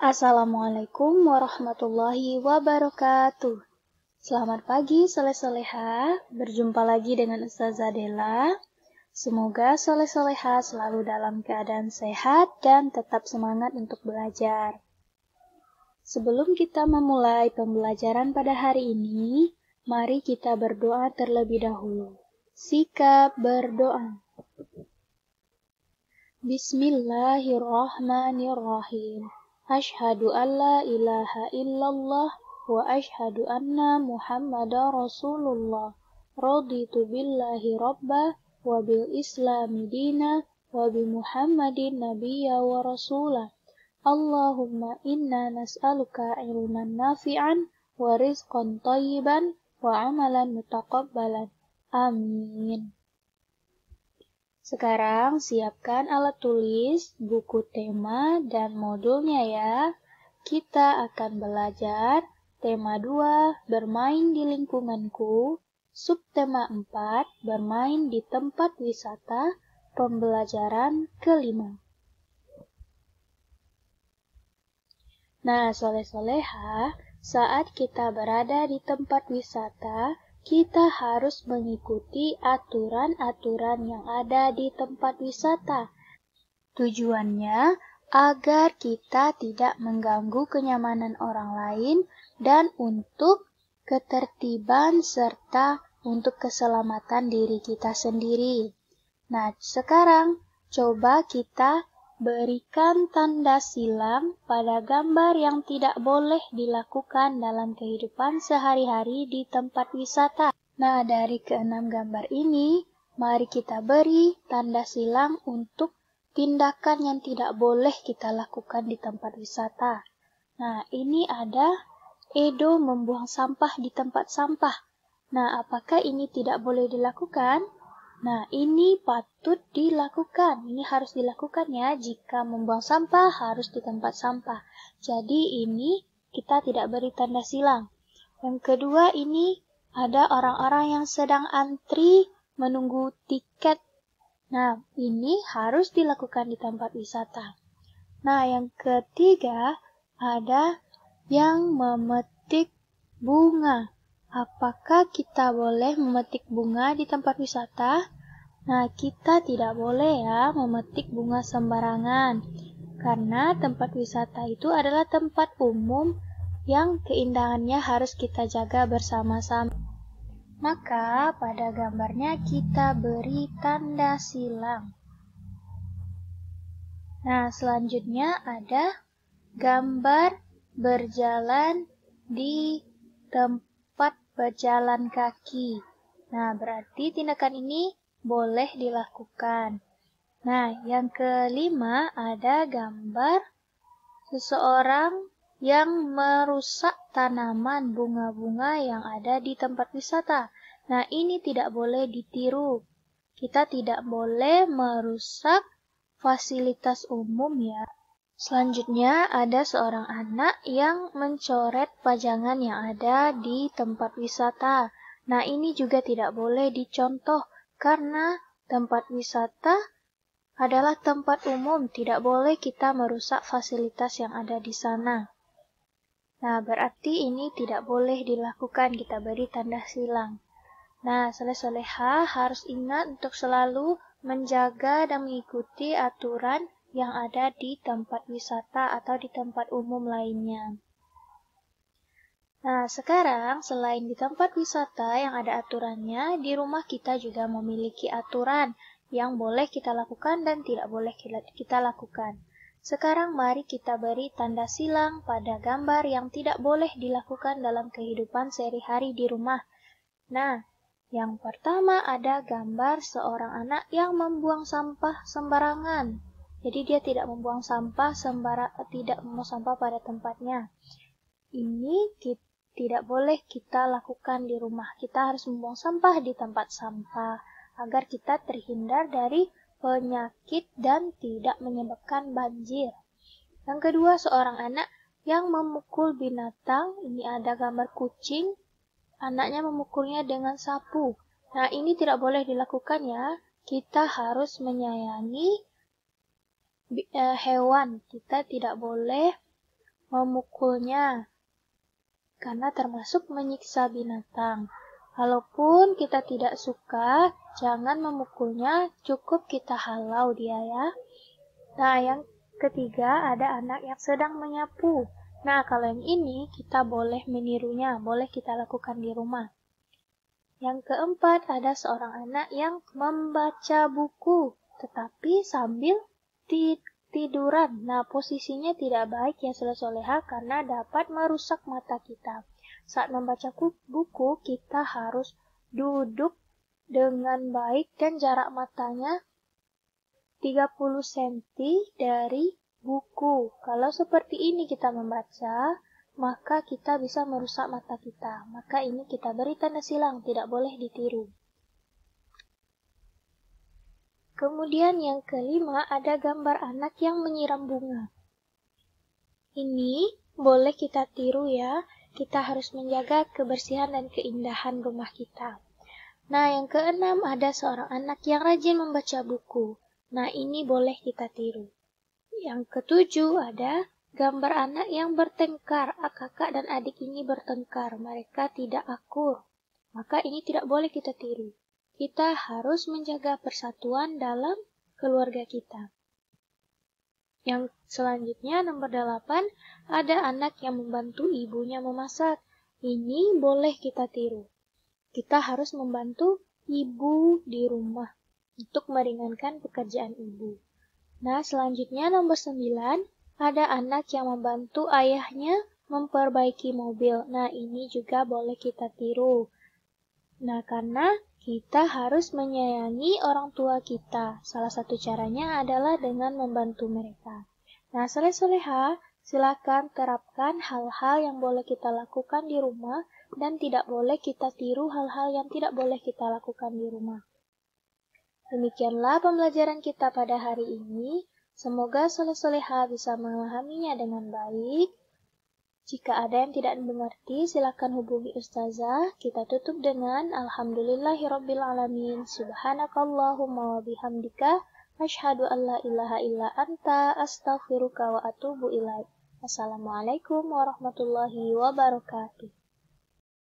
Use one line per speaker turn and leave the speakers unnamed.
Assalamualaikum warahmatullahi wabarakatuh. Selamat pagi soleh-soleha, berjumpa lagi dengan Ustazah Della. Semoga soleh-soleha selalu dalam keadaan sehat dan tetap semangat untuk belajar. Sebelum kita memulai pembelajaran pada hari ini, mari kita berdoa terlebih dahulu. Sikap berdoa. Bismillahirrahmanirrahim. Asyhadu an la ilaha illallah wa asyhadu anna Muhammadar Rasulullah. Raditu billahi rabba wa bil islami dina wa bi Muhammadin nabiyya wa rasulah. Allahumma inna nas'aluka ilman nafi'an wa rizqan thayyiban wa amalan mutaqabbalan. Amin. Sekarang siapkan alat tulis, buku tema, dan modulnya ya. Kita akan belajar tema 2, bermain di lingkunganku, subtema 4, bermain di tempat wisata, pembelajaran kelima. Nah, soleh-soleha, saat kita berada di tempat wisata, kita harus mengikuti aturan-aturan yang ada di tempat wisata. Tujuannya agar kita tidak mengganggu kenyamanan orang lain dan untuk ketertiban serta untuk keselamatan diri kita sendiri. Nah, sekarang coba kita berikan tanda silang pada gambar yang tidak boleh dilakukan dalam kehidupan sehari-hari di tempat wisata. Nah, dari keenam gambar ini, mari kita beri tanda silang untuk tindakan yang tidak boleh kita lakukan di tempat wisata. Nah, ini ada Edo membuang sampah di tempat sampah. Nah, apakah ini tidak boleh dilakukan? Nah, ini patut dilakukan. Ini harus dilakukan ya. Jika membuang sampah harus di tempat sampah. Jadi ini kita tidak beri tanda silang. Yang kedua, ini ada orang-orang yang sedang antri menunggu tiket. Nah, ini harus dilakukan di tempat wisata. Nah, yang ketiga, ada yang memetik bunga. Apakah kita boleh memetik bunga di tempat wisata? Nah, kita tidak boleh ya memetik bunga sembarangan. Karena tempat wisata itu adalah tempat umum yang keindahannya harus kita jaga bersama-sama. Maka pada gambarnya kita beri tanda silang. Nah, selanjutnya ada gambar berjalan di tempat berjalan kaki. Nah, berarti tindakan ini boleh dilakukan. Nah, yang kelima ada gambar seseorang yang merusak tanaman bunga-bunga yang ada di tempat wisata. Nah, ini tidak boleh ditiru. Kita tidak boleh merusak fasilitas umum ya. Selanjutnya ada seorang anak yang mencoret pajangan yang ada di tempat wisata. Nah, ini juga tidak boleh dicontoh karena tempat wisata adalah tempat umum, tidak boleh kita merusak fasilitas yang ada di sana. Nah, berarti ini tidak boleh dilakukan, kita beri tanda silang. Nah, soleh-soleha harus ingat untuk selalu menjaga dan mengikuti aturan yang ada di tempat wisata atau di tempat umum lainnya. Nah, sekarang selain di tempat wisata yang ada aturannya, di rumah kita juga memiliki aturan yang boleh kita lakukan dan tidak boleh kita lakukan. Sekarang mari kita beri tanda silang pada gambar yang tidak boleh dilakukan dalam kehidupan sehari-hari di rumah. Nah, yang pertama ada gambar seorang anak yang membuang sampah sembarangan. Jadi dia tidak membuang sampah pada tempatnya. Ini tidak boleh kita lakukan di rumah. Kita harus membuang sampah di tempat sampah agar kita terhindar dari penyakit dan tidak menyebabkan banjir. Yang kedua, seorang anak yang memukul binatang. Ini ada gambar kucing. Anaknya memukulnya dengan sapu. Nah, ini tidak boleh dilakukan ya. Kita harus menyayangi hewan. Kita tidak boleh memukulnya, karena termasuk menyiksa binatang. Kalaupun kita tidak suka, jangan memukulnya, cukup kita halau dia ya. Nah, yang ketiga ada anak yang sedang menyapu. Nah, kalau yang ini kita boleh menirunya, boleh kita lakukan di rumah. Yang keempat ada seorang anak yang membaca buku, tetapi sambil tiduran. Nah, posisinya tidak baik ya soleha karena dapat merusak mata kita. Saat membaca buku, kita harus duduk dengan baik dan jarak matanya 30 cm dari buku. Kalau seperti ini kita membaca, maka kita bisa merusak mata kita. Maka ini kita beri tanda silang, tidak boleh ditiru. Kemudian yang kelima ada gambar anak yang menyiram bunga. Ini boleh kita tiru ya. Kita harus menjaga kebersihan dan keindahan rumah kita. Nah, yang keenam ada seorang anak yang rajin membaca buku. Nah, ini boleh kita tiru. Yang ketujuh ada gambar anak yang bertengkar. Kakak dan adik ini bertengkar. Mereka tidak akur. Maka ini tidak boleh kita tiru. Kita harus menjaga persatuan dalam keluarga kita. Yang selanjutnya nomor 8 ada anak yang membantu ibunya memasak. Ini boleh kita tiru. Kita harus membantu ibu di rumah untuk meringankan pekerjaan ibu. Nah, selanjutnya nomor 9 ada anak yang membantu ayahnya memperbaiki mobil. Nah, ini juga boleh kita tiru. Nah, karena kita harus menyayangi orang tua kita. Salah satu caranya adalah dengan membantu mereka. Nah, soleha, silakan terapkan hal-hal yang boleh kita lakukan di rumah dan tidak boleh kita tiru hal-hal yang tidak boleh kita lakukan di rumah. Demikianlah pembelajaran kita pada hari ini. Semoga soleha bisa memahaminya dengan baik. Jika ada yang tidak mengerti, silakan hubungi Ustazah. Kita tutup dengan Alhamdulillahirrabbilalamin. Subhanakallahumma wa bihamdika. Asyhadu an la ilaha illa anta. Astaghfiruka wa atubu ilaik. Assalamualaikum warahmatullahi wabarakatuh.